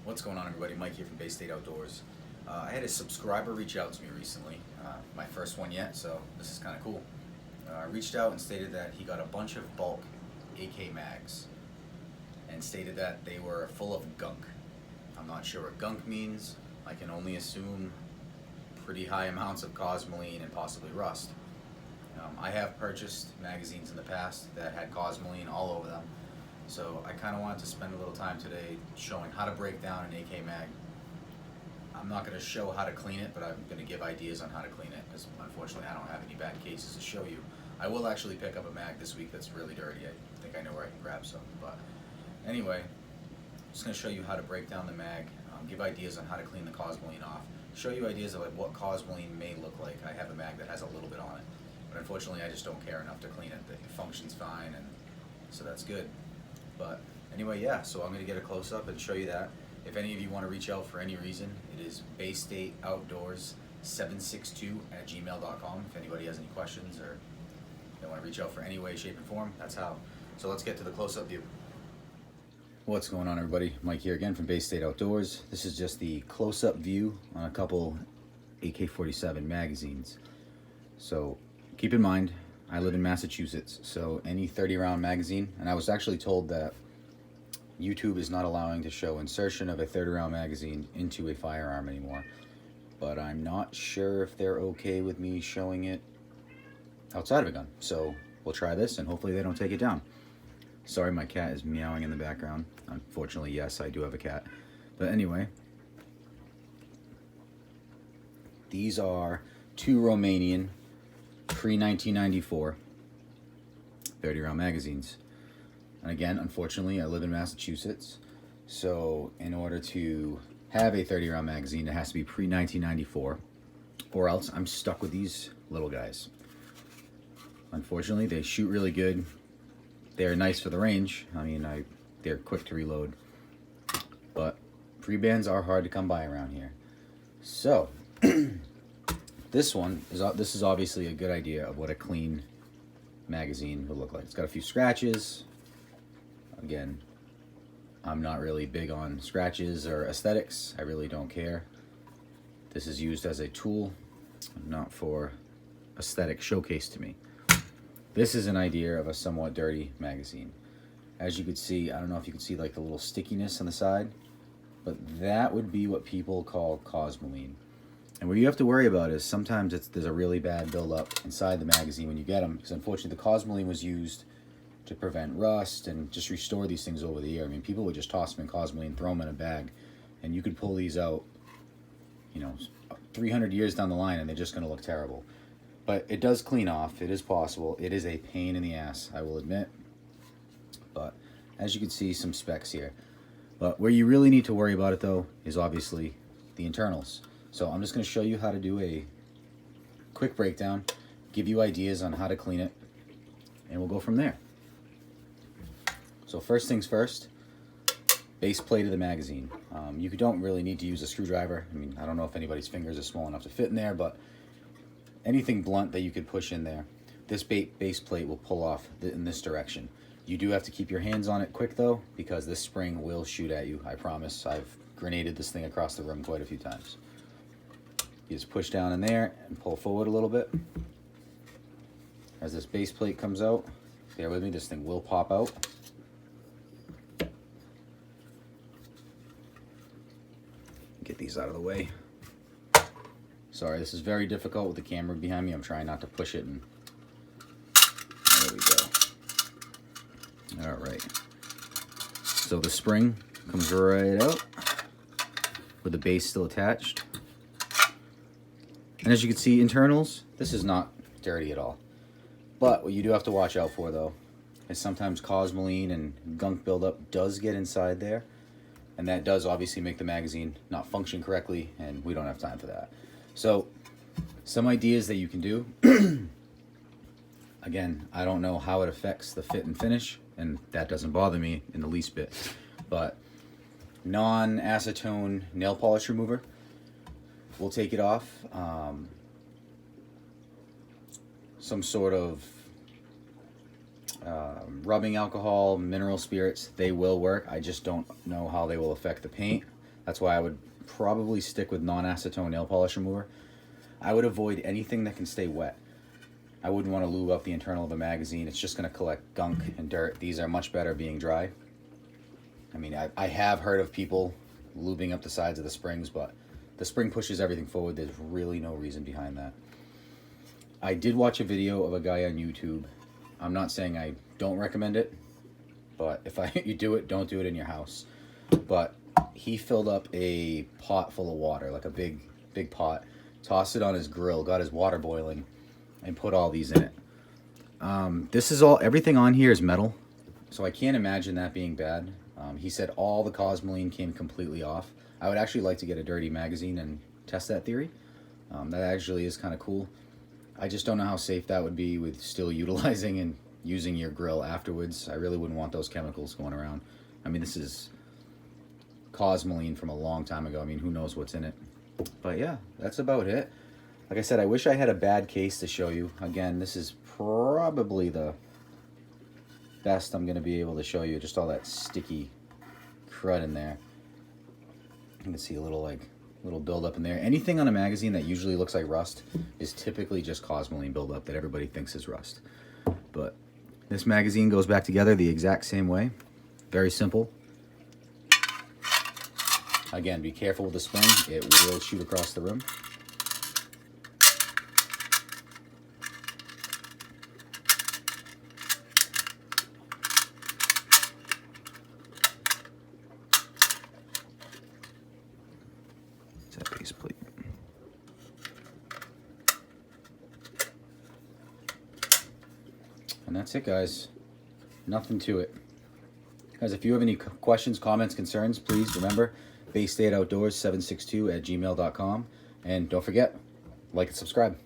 What's going on, everybody? Mike here from Bay State Outdoors. I had a subscriber reach out to me recently, my first one yet, so this is kind of cool. Reached out and stated that he got a bunch of bulk AK mags and stated that they were full of gunk. I'm not sure what gunk means. I can only assume pretty high amounts of cosmoline and possibly rust. I have purchased magazines in the past that had cosmoline all over them, so I kind of wanted to spend a little time today showing how to break down an AK mag. I'm not going to show how to clean it, but I'm going to give ideas on how to clean it, because unfortunately I don't have any bad cases to show you. I will actually pick up a mag this week that's really dirty. I think I know where I can grab some, but anyway, I'm just going to show you how to break down the mag, give ideas on how to clean the cosmoline off, show you ideas of like what cosmoline may look like. I have a mag that has a little bit on it, but unfortunately I just don't care enough to clean it. It functions fine, and so that's good. But anyway, yeah, so I'm going to get a close-up and show you that. If any of you want to reach out for any reason, it is baystateoutdoors762@gmail.com. If anybody has any questions or they want to reach out for any way, shape, and form, that's how. So let's get to the close-up view. What's going on, everybody? Mike here again from Bay State Outdoors. This is just the close-up view on a couple AK47 magazines. So keep in mind, I live in Massachusetts, so any 30-round magazine, and I was actually told that YouTube is not allowing to show insertion of a 30-round magazine into a firearm anymore, but I'm not sure if they're okay with me showing it outside of a gun. So we'll try this, and hopefully they don't take it down. Sorry, my cat is meowing in the background. Unfortunately, yes, I do have a cat. But anyway, these are two Romanian pre-1994 30-round magazines. And again, unfortunately, I live in Massachusetts, so in order to have a 30-round magazine, it has to be pre-1994, or else I'm stuck with these little guys. Unfortunately, they shoot really good. They're nice for the range. I mean, they're quick to reload, but pre-bands are hard to come by around here. So this is obviously a good idea of what a clean magazine would look like. It's got a few scratches. Again, I'm not really big on scratches or aesthetics. I really don't care. This is used as a tool, not for aesthetic showcase to me. This is an idea of a somewhat dirty magazine. As you could see, I don't know if you can see like the little stickiness on the side, but that would be what people call cosmoline. And what you have to worry about is sometimes there's a really bad buildup inside the magazine when you get them, because unfortunately the cosmoline was used to prevent rust and just restore these things over the year. I mean, people would just toss them in cosmoline, throw them in a bag, and you could pull these out, 300 years down the line, and they're just going to look terrible. But it does clean off. It is possible. It is a pain in the ass, I will admit. But as you can see, some specs here. But where you really need to worry about it, though, is obviously the internals. So I'm just going to show you how to do a quick breakdown, give you ideas on how to clean it, and we'll go from there. So first things first, base plate of the magazine. You don't really need to use a screwdriver. I mean, I don't know if anybody's fingers are small enough to fit in there, but anything blunt that you could push in there, this base plate will pull off in this direction. You do have to keep your hands on it quick, though, because this spring will shoot at you, I promise. I've grenaded this thing across the room quite a few times. You just push down in there and pull forward a little bit. As this base plate comes out, bear with me, this thing will pop out. Get these out of the way. Sorry, this is very difficult with the camera behind me. I'm trying not to push it, and there we go. All right. So the spring comes right out with the base still attached. And as you can see, internals, this is not dirty at all. But what you do have to watch out for, though, is sometimes cosmoline and gunk buildup does get inside there. And that does obviously make the magazine not function correctly, and we don't have time for that. So some ideas that you can do. Again, I don't know how it affects the fit and finish, and that doesn't bother me in the least bit. But non-acetone nail polish remover, we'll take it off. Some sort of rubbing alcohol, mineral spirits, they will work. I just don't know how they will affect the paint. That's why I would probably stick with non-acetone nail polish remover. I would avoid anything that can stay wet. I wouldn't want to lube up the internal of a magazine. It's just going to collect gunk and dirt. These are much better being dry. I mean, I have heard of people lubing up the sides of the springs, but the spring pushes everything forward. There's really no reason behind that. I did watch a video of a guy on YouTube. I'm not saying I don't recommend it, but if you do it, don't do it in your house. But he filled up a pot full of water, like a big pot, tossed it on his grill, got his water boiling, and put all these in it. This is everything on here is metal, so I can't imagine that being bad. He said all the cosmoline came completely off. I would actually like to get a dirty magazine and test that theory. That actually is kind of cool. I just don't know how safe that would be with still utilizing and using your grill afterwards. I really wouldn't want those chemicals going around. I mean, this is cosmoline from a long time ago. I mean, who knows what's in it. But yeah, that's about it. Like I said, I wish I had a bad case to show you. Again, this is probably the best I'm going to be able to show you. Just all that sticky crud in there. You can see a little buildup in there. Anything on a magazine that usually looks like rust is typically just cosmoline buildup that everybody thinks is rust. But this magazine goes back together the exact same way. Very simple. Again, be careful with the spring. It will shoot across the room. It's that base plate. And that's it, guys. Nothing to it. Guys, if you have any questions, comments, concerns, please remember, BayStateOutdoors762@gmail.com. And don't forget, like and subscribe.